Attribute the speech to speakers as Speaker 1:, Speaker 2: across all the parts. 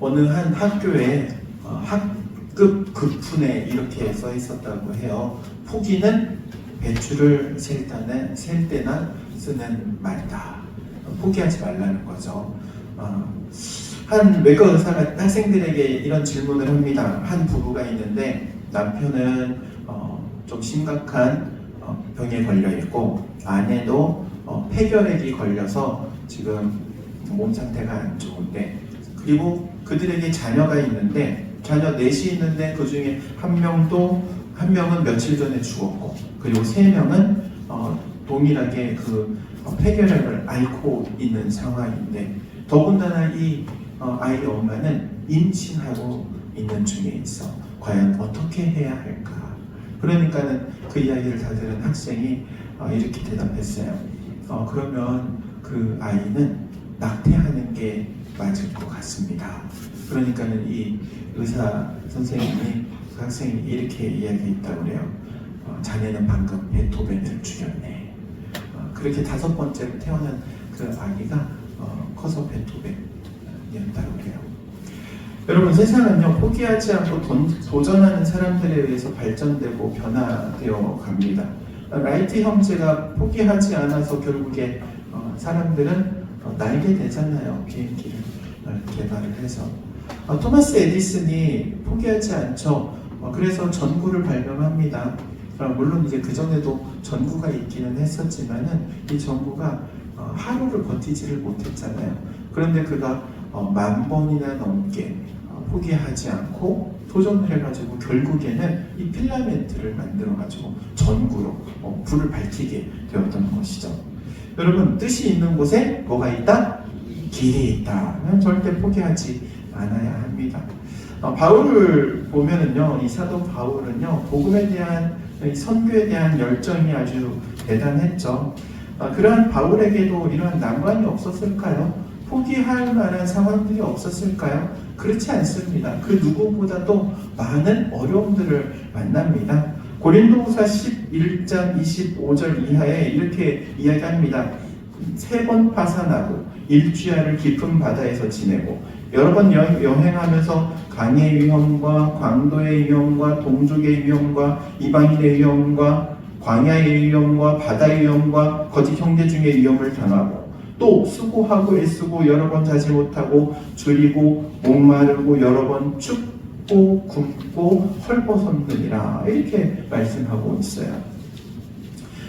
Speaker 1: 어느 한 학교에 학급 급훈에 이렇게 써 있었다고 해요. 포기는 배추를 셀 때나 쓰는 말이다. 포기하지 말라는 거죠. 한 외과 의사가 학생들에게 이런 질문을 합니다. 한 부부가 있는데 남편은 좀 심각한 병에 걸려 있고 아내도 폐결핵이 걸려서 지금 몸 상태가 안 좋은데, 그리고 그들에게 자녀가 있는데 자녀 넷이 있는데 그 중에 한 명은 며칠 전에 죽었고, 그리고 3명은 동일하게 그 폐결핵을 앓고 있는 상황인데, 더군다나 이 아이 엄마는 임신하고 있는 중에 있어. 과연 어떻게 해야 할까? 그러니까는 그 이야기를 다 들은 학생이 이렇게 대답했어요. 그러면 그 아이는 낙태하는 게 맞을 것 같습니다. 그러니까는 이 의사 선생님이 그 학생이 이렇게 이야기했다고 그래요. 자네는 방금 베토벤을 죽였네. 그렇게 5번째로 태어난 그 아기가 커서 베토벤이었다고 그래요. 여러분, 세상은요 포기하지 않고 도전하는 사람들에 의해서 발전되고 변화되어 갑니다. 라이트 형제가 포기하지 않아서 결국에 사람들은 날게 되잖아요. 비행기를 개발을 해서. 토마스 에디슨이 포기하지 않죠. 그래서 전구를 발명합니다. 물론 이제 그 전에도 전구가 있기는 했었지만은 이 전구가 하루를 버티지를 못했잖아요. 그런데 그가 10,000번이나 넘게 포기하지 않고 도전을 해가지고 결국에는 이 필라멘트를 만들어가지고 전구로 불을 밝히게 되었던 것이죠. 여러분, 뜻이 있는 곳에 뭐가 있다? 길이 있다. 절대 포기하지 않아야 합니다. 바울을 보면은요, 이 사도 바울은요, 복음에 대한 선교에 대한 열정이 아주 대단했죠. 그러한 바울에게도 이러한 난관이 없었을까요? 포기할 만한 상황들이 없었을까요? 그렇지 않습니다. 그 누구보다도 많은 어려움들을 만납니다. 고린도후서 11장 25절 이하에 이렇게 이야기합니다. 3번 파산하고 일주야를 깊은 바다에서 지내고 여러 번 여행하면서 강의 위험과 광도의 위험과 동족의 위험과 이방인의 위험과 광야의 위험과 바다의 위험과 거짓 형제 중의 위험을 당하고 또 수고하고 애쓰고 여러 번 자지 못하고 줄이고 목마르고 여러 번 춥고 굶고 헐벗었느니라, 이렇게 말씀하고 있어요.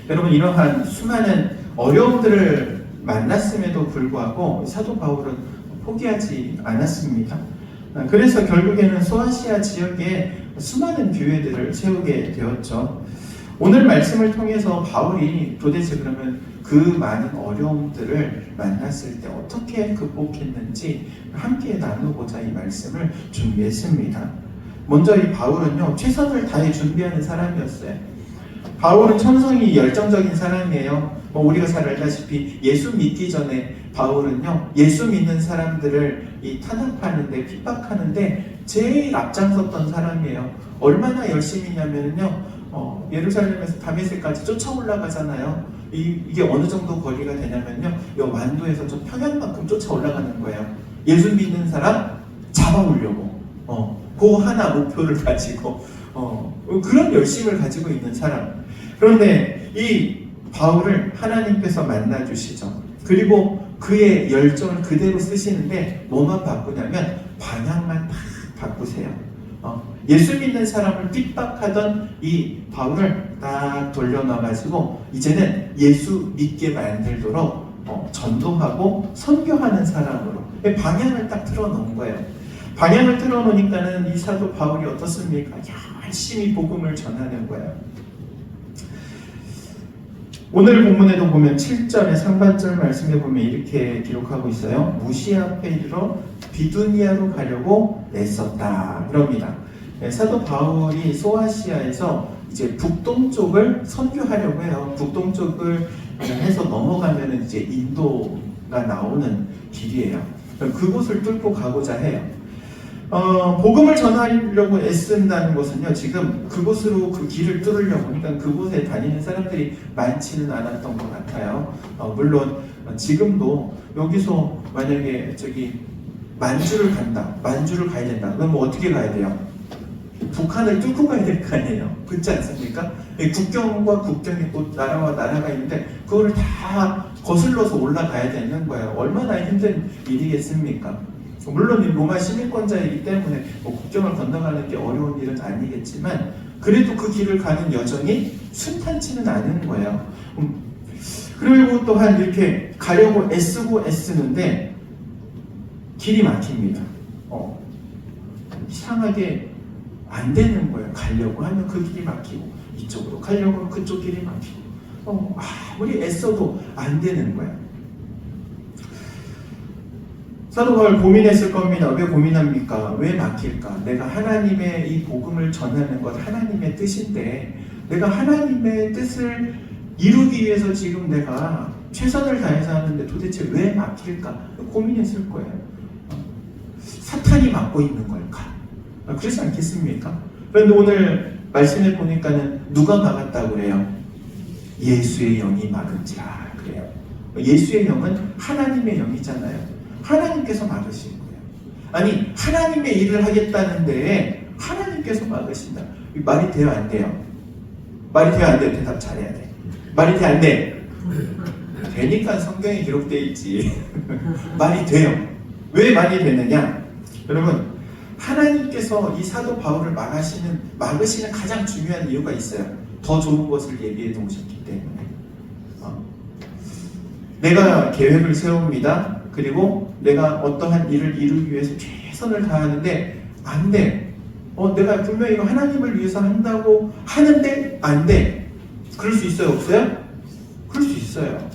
Speaker 1: 여러분, 이러한 수많은 어려움들을 만났음에도 불구하고 사도 바울은 포기하지 않았습니다. 그래서 결국에는 소아시아 지역에 수많은 교회들을 세우게 되었죠. 오늘 말씀을 통해서 바울이 도대체 그러면 그 많은 어려움들을 만났을 때 어떻게 극복했는지 함께 나누고자 이 말씀을 준비했습니다. 먼저 이 바울은요, 최선을 다해 준비하는 사람이었어요. 바울은 천성이 열정적인 사람이에요. 우리가 잘 알다시피 예수 믿기 전에 바울은요, 예수 믿는 사람들을 탄압하는데, 핍박하는데 제일 앞장섰던 사람이에요. 얼마나 열심히 했냐면요, 예루살렘에서 다메섹까지 쫓아 올라가잖아요. 이게 어느 정도 거리가 되냐면요, 이 완도에서 좀 평양만큼 쫓아 올라가는 거예요. 예수 믿는 사람 잡아오려고. 그 하나 목표를 가지고 그런 열심을 가지고 있는 사람. 그런데 이 바울을 하나님께서 만나주시죠. 그리고 그의 열정을 그대로 쓰시는데 뭐만 바꾸냐면 방향만 딱 바꾸세요. 예수 믿는 사람을 핍박하던 이 바울을 딱 돌려놔가지고 이제는 예수 믿게 만들도록 전도하고 선교하는 사람으로 방향을 딱 틀어놓은 거예요. 방향을 틀어놓으니까는 이 사도 바울이 어떻습니까? 열심히 복음을 전하는 거예요. 오늘 본문에도 보면 7절의 상반절 말씀에 보면 이렇게 기록하고 있어요. 무시아 앞에 이르러 비두니아로 가려고 애썼다, 그럽니다. 사도 바울이 소아시아에서 이제 북동쪽을 선교하려고 해요. 북동쪽을 해서 넘어가면 이제 인도가 나오는 길이에요. 그곳을 뚫고 가고자 해요. 복음을 전하려고 애쓴다는 것은요, 지금 그곳으로 그 길을 뚫으려고, 그러니까 그곳에 다니는 사람들이 많지는 않았던 것 같아요. 물론 지금도 여기서 만약에 만주를 간다. 만주를 가야 된다. 그럼 뭐 어떻게 가야 돼요? 북한을 뚫고 가야 될 거 아니에요. 그렇지 않습니까? 국경과 국경이 또 나라와 나라가 있는데 그거를 다 거슬러서 올라가야 되는 거예요. 얼마나 힘든 일이겠습니까? 물론 로마 시민권자이기 때문에 뭐 국경을 건너가는 게 어려운 일은 아니겠지만 그래도 그 길을 가는 여정이 순탄치는 않은 거예요. 그리고 또한 이렇게 가려고 애쓰는데 길이 막힙니다. 이상하게 안 되는 거예요. 가려고 하면 그 길이 막히고 이쪽으로 가려고 하면 그쪽 길이 막히고 아무리 애써도 안 되는 거예요. 사도 바울 고민했을 겁니다. 왜 고민합니까? 왜 막힐까? 내가 하나님의 이 복음을 전하는 것 하나님의 뜻인데 내가 하나님의 뜻을 이루기 위해서 지금 내가 최선을 다해서 하는데 도대체 왜 막힐까? 고민했을 거예요. 사탄이 막고 있는 걸까? 그렇지 않겠습니까? 그런데 오늘 말씀을 보니까는 누가 막았다고 그래요? 예수의 영이 막은지라 그래요. 예수의 영은 하나님의 영이잖아요. 하나님께서 막으신 거예요. 아니 하나님의 일을 하겠다는데 하나님께서 막으신다. 말이 돼요 안 돼요? 말이 돼요 안 돼요? 대답 잘해야 돼. 말이 돼 안 돼? 되니까 성경에 기록되어 있지. 말이 돼요. 왜 말이 되느냐? 여러분 하나님께서 이 사도 바울을 막으시는 가장 중요한 이유가 있어요. 더 좋은 것을 예비해 놓으셨기 때문에. 내가 계획을 세웁니다. 그리고 내가 어떠한 일을 이루기 위해서 최선을 다하는데 안 돼. 내가 분명히 이거 하나님을 위해서 한다고 하는데 안 돼. 그럴 수 있어요? 없어요? 그럴 수 있어요.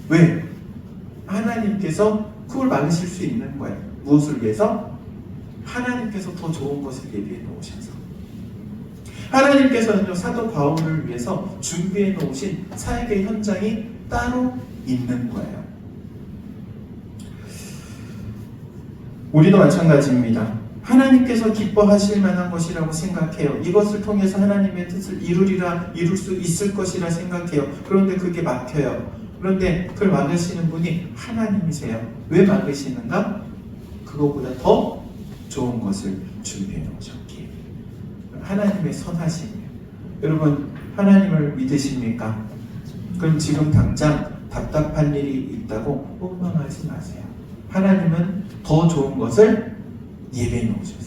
Speaker 1: 왜? 하나님께서 그걸 막으실 수 있는 거예요. 무엇을 위해서? 하나님께서 더 좋은 것을 예비해 놓으셔서. 하나님께서는요, 사도 바울을 위해서 준비해 놓으신 사역의 현장이 따로 있는 거예요. 우리도 마찬가지입니다. 하나님께서 기뻐하실 만한 것이라고 생각해요. 이것을 통해서 하나님의 뜻을 이룰 수 있을 것이라 생각해요. 그런데 그게 막혀요. 그런데 그걸 막으시는 분이 하나님이세요. 왜 막으시는가? 그것보다 더 좋은 것을 준비해 놓으셨기에. 하나님의 선하심이에요. 여러분 하나님을 믿으십니까? 그럼 지금 당장 답답한 일이 있다고 원망하지 마세요. 하나님은 더 좋은 것을 예배해 놓으셨어요.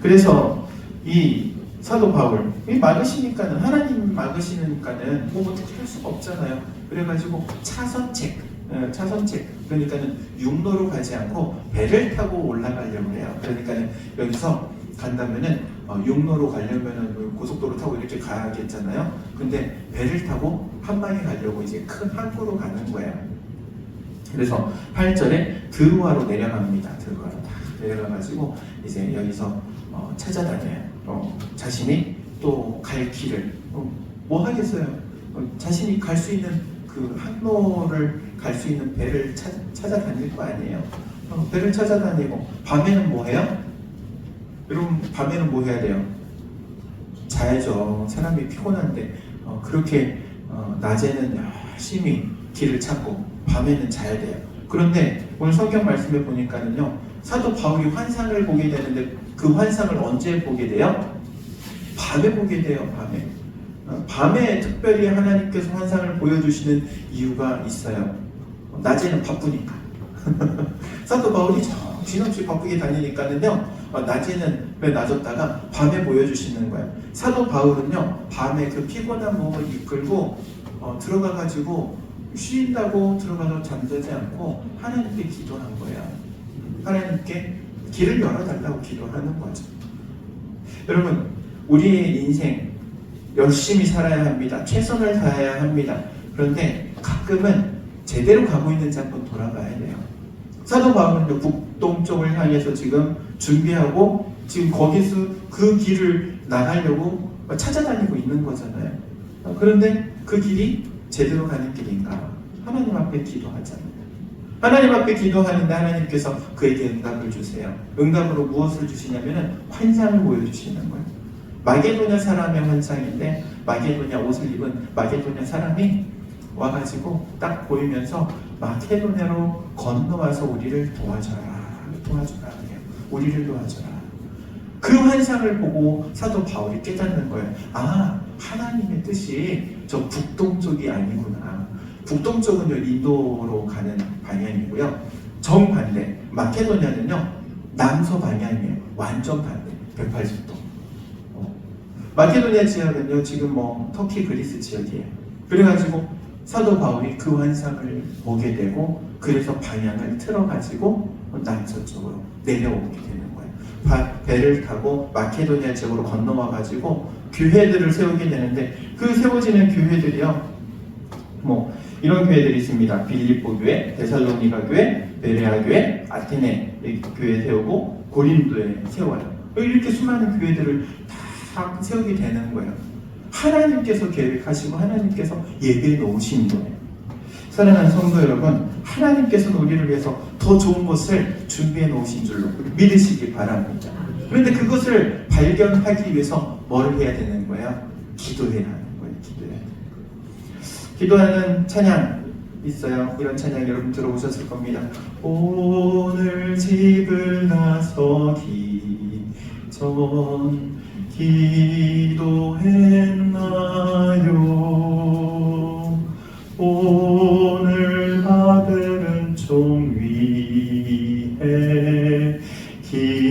Speaker 1: 그래서 이 사도 바울 막으시니까는 하나님 막으시니까는 뭐 어떻게 할 수가 없잖아요. 그래가지고 차선책 그러니까는 육로로 가지 않고 배를 타고 올라가려고 해요. 그러니까는 여기서 간다면은 육로로 가려면은 고속도로 타고 이렇게 가야겠잖아요. 근데 배를 타고 한 방에 가려고 이제 큰 항구로 가는 거예요. 그래서 8절에 드루아로 내려갑니다. 드루아로 다 내려가가지고 이제 여기서 찾아다녀요. 자신이 또 갈 길을 뭐 하겠어요? 자신이 갈 수 있는 그 항로를 갈 수 있는 배를 찾아다닐 거 아니에요. 배를 찾아다니고 밤에는 뭐 해요? 여러분 밤에는 뭐 해야 돼요? 자야죠. 사람이 피곤한데 그렇게 낮에는 열심히 길을 찾고 밤에는 자야 돼요. 그런데 오늘 성경 말씀에 보니까는요, 사도 바울이 환상을 보게 되는데 그 환상을 언제 보게 돼요? 밤에 보게 돼요. 밤에 특별히 하나님께서 환상을 보여주시는 이유가 있어요. 낮에는 바쁘니까. 사도 바울이 정신없이 바쁘게 다니니까는요, 낮에는 왜 놔뒀다가 밤에 보여주시는 거예요. 사도 바울은요, 밤에 그 피곤한 몸을 이끌고 들어가가지고 쉰다고 들어가서 잠자지 않고 하나님께 기도한 거예요. 하나님께 길을 열어달라고 기도하는 거죠. 여러분, 우리의 인생 열심히 살아야 합니다. 최선을 다해야 합니다. 그런데 가끔은 제대로 가고 있는지 한번 돌아봐야 돼요. 사도 바울은 북동쪽을 향해서 지금 준비하고 지금 거기서 그 길을 나가려고 찾아다니고 있는 거잖아요. 그런데 그 길이 제대로 가는 길인가? 하나님 앞에 기도하잖아요. 하나님 앞에 기도하는데 하나님께서 그에게 응답을 주세요. 응답으로 무엇을 주시냐면은 환상을 보여주시는 거예요. 마게도냐 사람의 환상인데 마게도냐 옷을 입은 마게도냐 사람이 와가지고 딱 보이면서 마케도냐로 건너와서 우리를 도와줘라. 해요. 우리를 도와줘라. 그 환상을 보고 사도 바울이 깨닫는 거예요. 아, 하나님의 뜻이 저 북동쪽이 아니구나. 북동쪽은요, 인도로 가는 방향이고요. 정반대, 마케도냐는요, 남서 방향이에요. 완전 반대, 180도. 마케도냐 지역은요, 지금 터키, 그리스 지역이에요. 그래가지고 사도 바울이 그 환상을 보게 되고, 그래서 방향을 틀어가지고 남서쪽으로 내려오게 되는 거예요. 배를 타고 마케도냐 지역으로 건너와가지고 교회들을 세우게 되는데, 그 세워지는 교회들이요, 이런 교회들이 있습니다. 빌립보 교회, 데살로니가 교회, 베레아 교회, 아테네 교회 세우고 고린도에 세워요. 이렇게 수많은 교회들을 다 세우게 되는 거예요. 하나님께서 계획하시고 하나님께서 예배해 놓으신 거예요. 사랑하는 성도 여러분, 하나님께서는 우리를 위해서 더 좋은 것을 준비해 놓으신 줄로 믿으시기 바랍니다. 그런데 그것을 발견하기 위해서 뭘 해야 되는 거예요? 기도해야 하는 거예요. 기도하는 찬양 있어요. 이런 찬양 여러분 들어보셨을 겁니다. 오늘 집을 나서기 전 기도했나요? 오늘 받은 종 위에 기도했나요?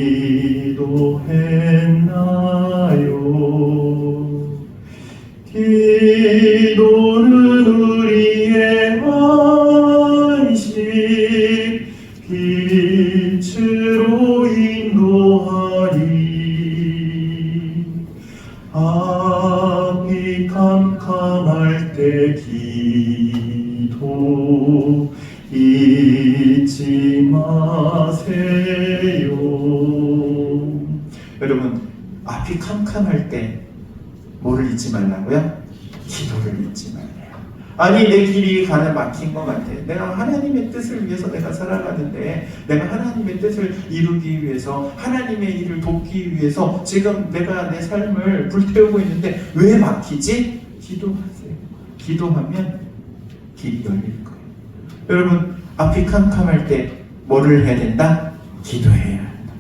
Speaker 1: 기도는 우리의 안식 빛으로 인도하리. 앞이 캄캄할 때 기도 잊지 마세요. 여러분, 앞이 캄캄할 때 뭐를 잊지 말라고요? 기도를 잊지 말래요. 아니, 내 길이 가는 막힌 것 같아. 내가 하나님의 뜻을 위해서 내가 살아가는데, 내가 하나님의 뜻을 이루기 위해서, 하나님의 일을 돕기 위해서 지금 내가 내 삶을 불태우고 있는데 왜 막히지? 기도하세요. 기도하면 길이 열릴 거예요. 여러분, 앞이 캄캄할 때 뭐를 해야 된다? 기도해야 한다.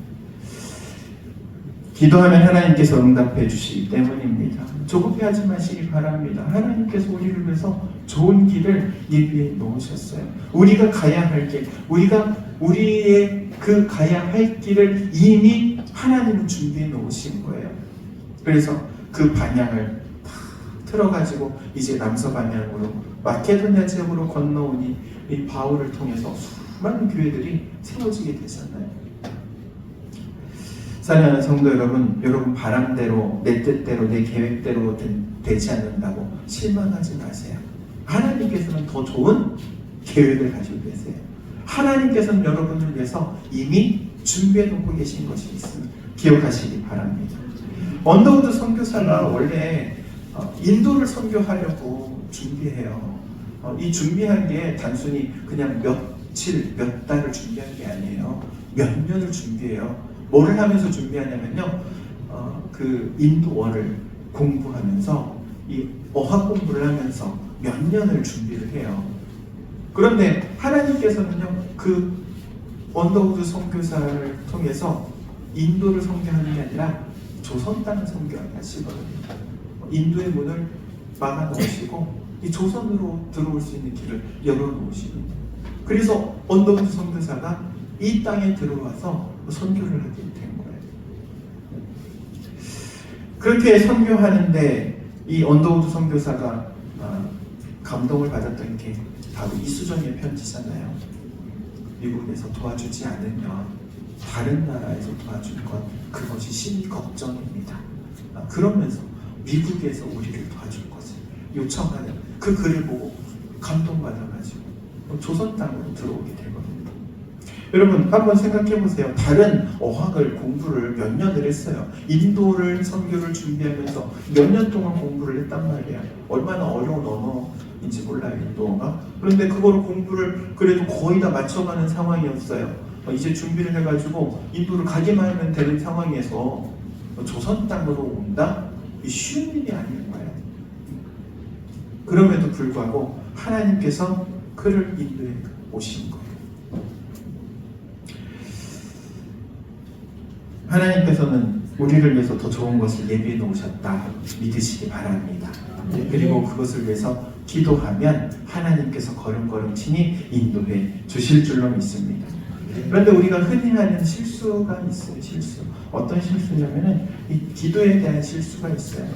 Speaker 1: 기도하면 하나님께서 응답해 주시기 때문입니다. 조급해하지 마시기 바랍니다. 하나님께서 우리를 위해서 좋은 길을 예비해 놓으셨어요. 우리가 가야 할 길, 우리의 그 가야 할 길을 이미 하나님은 준비해 놓으신 거예요. 그래서 그 방향을 다 틀어가지고 이제 남서 방향으로 마케도냐 지역으로 건너오니 이 바울을 통해서 수많은 교회들이 세워지게 되잖아요. 사랑하는 성도 여러분, 여러분 바람대로, 내 뜻대로, 내 계획대로 되지 않는다고 실망하지 마세요. 하나님께서는 더 좋은 계획을 가지고 계세요. 하나님께서는 여러분을 위해서 이미 준비해 놓고 계신 것이 있습니다. 기억하시기 바랍니다. 언더우드 선교사가 원래 인도를 선교하려고 준비해요. 이 준비한 게 단순히 그냥 며칠, 몇 달을 준비한 게 아니에요. 몇 년을 준비해요. 뭐를 하면서 준비하냐면요, 그 인도어를 공부하면서 이 어학 공부를 하면서 몇 년을 준비를 해요. 그런데 하나님께서는요, 그 언더우드 선교사를 통해서 인도를 선교하는 게 아니라 조선 땅을 선교하시거든요. 인도의 문을 막아 놓으시고 이 조선으로 들어올 수 있는 길을 열어 놓으십니다. 그래서 언더우드 선교사가 이 땅에 들어와서 선교를 하게 된 거예요. 그렇게 선교하는데 이 언더우드 선교사가 감동을 받았던 게 바로 이수정의 편지잖아요. 미국에서 도와주지 않으면 다른 나라에서 도와줄 것, 그것이 심히 걱정입니다. 그러면서 미국에서 우리를 도와줄 것을 요청하는 그 글을 보고 감동받아가지고 조선 땅으로 들어오게 되거든요. 여러분 한번 생각해 보세요. 다른 어학을 공부를 몇 년을 했어요. 인도를 선교를 준비하면서 몇 년 동안 공부를 했단 말이야. 얼마나 어려운 언어인지 몰라요, 인도어가. 그런데 그거를 공부를 그래도 거의 다 맞춰가는 상황이었어요. 이제 준비를 해가지고 인도를 가기만 하면 되는 상황에서 조선 땅으로 온다? 이 쉬운 일이 아닌 거예요. 그럼에도 불구하고 하나님께서 그를 인도에 오신 거예요. 하나님께서는 우리를 위해서 더 좋은 것을 예비해 놓으셨다 믿으시기 바랍니다. 그리고 그것을 위해서 기도하면 하나님께서 걸음걸음 친히 인도해 주실 줄로 믿습니다. 그런데 우리가 흔히 하는 실수가 있어요. 실수. 어떤 실수냐면은 이 기도에 대한 실수가 있어요.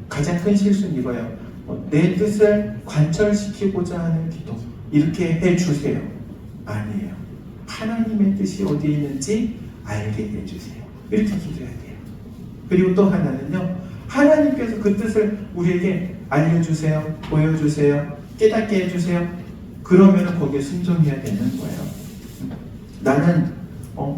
Speaker 1: 가장 큰 실수는 이거예요. 내 뜻을 관철시키고자 하는 기도. 이렇게 해주세요. 아니에요. 하나님의 뜻이 어디에 있는지 알게 해주세요. 이렇게 기도해야 돼요. 그리고 또 하나는요. 하나님께서 그 뜻을 우리에게 알려주세요. 보여주세요. 깨닫게 해주세요. 그러면 거기에 순종해야 되는 거예요. 나는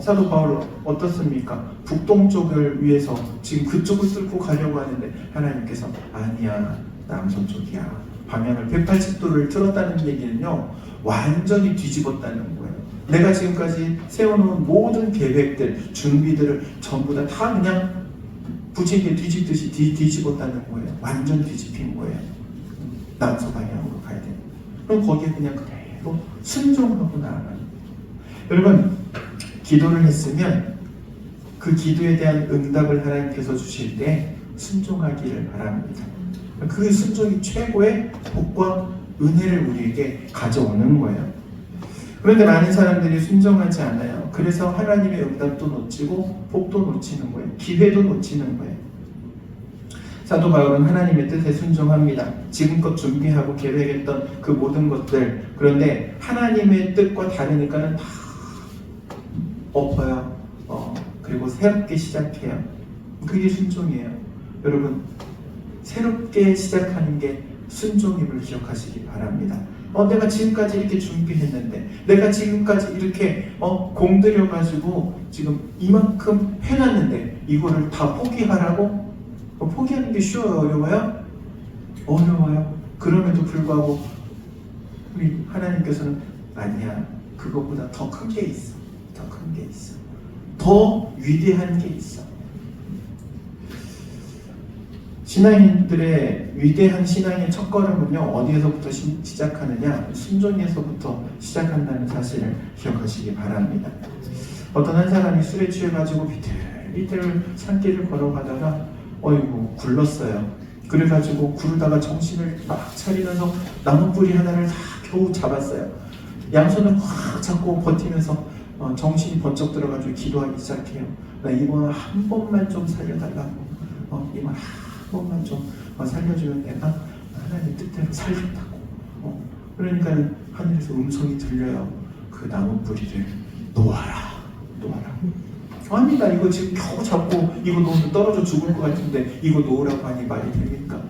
Speaker 1: 사도 바울 어떻습니까? 북동쪽을 위해서 지금 그쪽을 뚫고 가려고 하는데 하나님께서 아니야 남서쪽이야 방향을 180도를 틀었다는 얘기는요 완전히 뒤집었다는 거예요. 내가 지금까지 세워놓은 모든 계획들 준비들을 전부 다 그냥 부침개 뒤집듯이 뒤집었다는 거예요. 완전 뒤집힌 거예요. 남서 방향으로 가야 돼요. 그럼 거기에 그냥 그대로 순종하고 나아가는. 여러분 기도를 했으면 그 기도에 대한 응답을 하나님께서 주실 때 순종하기를 바랍니다. 그 순종이 최고의 복과 은혜를 우리에게 가져오는 거예요. 그런데 많은 사람들이 순종하지 않아요. 그래서 하나님의 응답도 놓치고 복도 놓치는 거예요. 기회도 놓치는 거예요. 사도 바울은 하나님의 뜻에 순종합니다. 지금껏 준비하고 계획했던 그 모든 것들, 그런데 하나님의 뜻과 다르니까는 다 엎어요. 그리고 새롭게 시작해요. 그게 순종이에요. 여러분 새롭게 시작하는 게 순종임을 기억하시기 바랍니다. 내가 지금까지 이렇게 준비했는데, 내가 지금까지 이렇게 공들여가지고 지금 이만큼 해놨는데 이거를 다 포기하라고? 포기하는 게 쉬워요? 어려워요? 어려워요. 그럼에도 불구하고 우리 하나님께서는 아니야. 그것보다 더 큰 게 있어. 더 큰 게 있어. 더 위대한 게 있어. 신앙인들의 위대한 신앙의 첫걸음은요 어디에서부터 시작하느냐? 순종에서부터 시작한다는 사실을 기억하시기 바랍니다. 어떤 한 사람이 술에 취해가지고 비틀비틀 산길을 걸어가다가 어이구 굴렀어요. 그래가지고 구르다가 정신을 막 차리면서 나무뿌리 하나를 다 겨우 잡았어요. 양손을 확 잡고 버티면서 정신이 번쩍 들어가지고 기도하기 시작해요. 나 이번 한 번만 좀 살려달라고. 이번 한 번만 좀 살려주면 내가 하나님 뜻대로 살겠다고. 그러니까 하늘에서 음성이 들려요. 그 나무 뿌리를 놓아라. 아니 나 이거 지금 겨우 잡고 이거 놓으면 떨어져 죽을 것 같은데 이거 놓으라고 하니 말이 됩니까?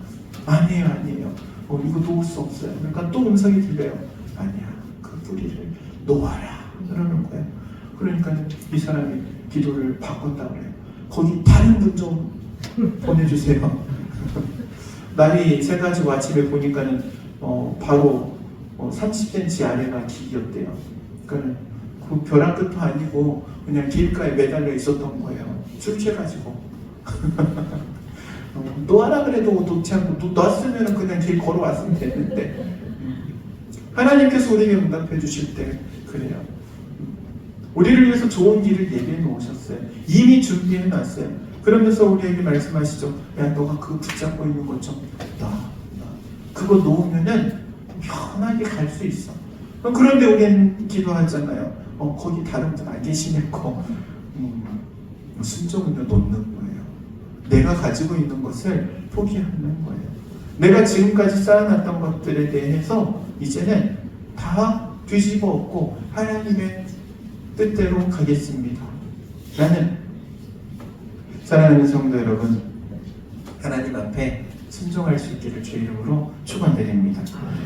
Speaker 1: 아니에요. 이거 놓을 수 없어요. 그러니까 또 음성이 들려요. 아니야. 그 뿌리를 놓아라. 그러는 거예요. 그러니까 이 사람이 기도를 바꿨다고 해요. 거기 다른 분 좀 보내주세요. 날이 새가지고 아침에 보니까는 바로 30cm 아래가 길이었대요. 그러니까 그 벼랑 끝도 아니고 그냥 길가에 매달려 있었던 거예요. 술 취해가지고. 놓아라 그래도 놓지 않고 놨으면 그냥 길 걸어왔으면 됐는데 하나님께서 우리에게 응답해 주실 때 그래요. 우리를 위해서 좋은 길을 예비해 놓으셨어요. 이미 준비해 놨어요. 그러면서 우리에게 말씀하시죠. 야 너가 그거 붙잡고 있는 것 좀 놔. 그거 놓으면은 편하게 갈 수 있어. 그런데 우리는 기도하잖아요. 거기 다른 분 안 계시냐고. 순종은요 놓는 거예요. 내가 가지고 있는 것을 포기하는 거예요. 내가 지금까지 쌓아놨던 것들에 대해서 이제는 다 뒤집어 엎고 하나님의 뜻대로 가겠습니다. 나는 사랑하는 성도 여러분, 하나님 앞에 순종할 수 있기를 주의 이름으로 축원드립니다.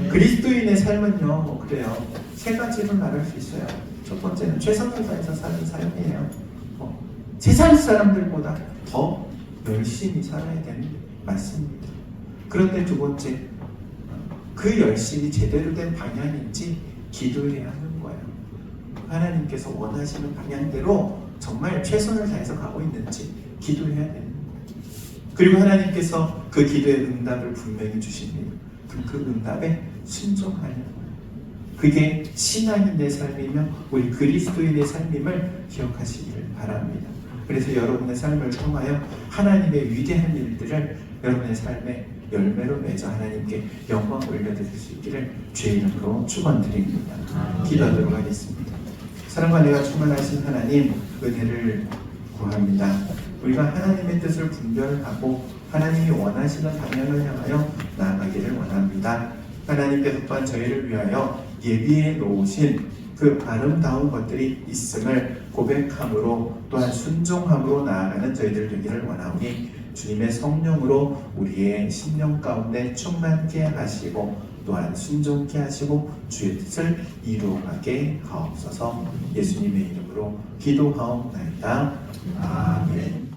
Speaker 1: 그리스도인의 삶은요 그래요. 세 가지로 말할 수 있어요. 첫 번째는 최선을 다해서 사는 삶이에요. 세상 사람들보다 더 열심히 살아야 되는 게 맞습니다. 그런데 두 번째, 그 열심이 제대로 된 방향인지 기도해야 하는 거예요. 하나님께서 원하시는 방향대로 정말 최선을 다해서 가고 있는지 기도해야 되는 거예요. 그리고 하나님께서 그 기도의 응답을 분명히 주십니다. 그럼 그 응답에 순종하는 거예요. 그게 신앙인의 삶이며 우리 그리스도인의 삶임을 기억하시기를 바랍니다. 그래서 여러분의 삶을 통하여 하나님의 위대한 일들을 여러분의 삶의 열매로 맺어 하나님께 영광 올려드릴 수 있기를 주의 이름으로 축원드립니다. 기도하도록 하겠습니다. 사랑과 은혜가 충만하신 하나님, 은혜를 구합니다. 우리가 하나님의 뜻을 분별하고 하나님이 원하시는 방향을 향하여 나아가기를 원합니다. 하나님께서 또한 저희를 위하여 예비해 놓으신 그 아름다운 것들이 있음을 고백함으로 또한 순종함으로 나아가는 저희들 되기를 원하오니 주님의 성령으로 우리의 심령 가운데 충만케 하시고 또한 순종케 하시고 주의 뜻을 이루어가게 하옵소서. 예수님의 이름으로 기도하옵나이다. 아멘.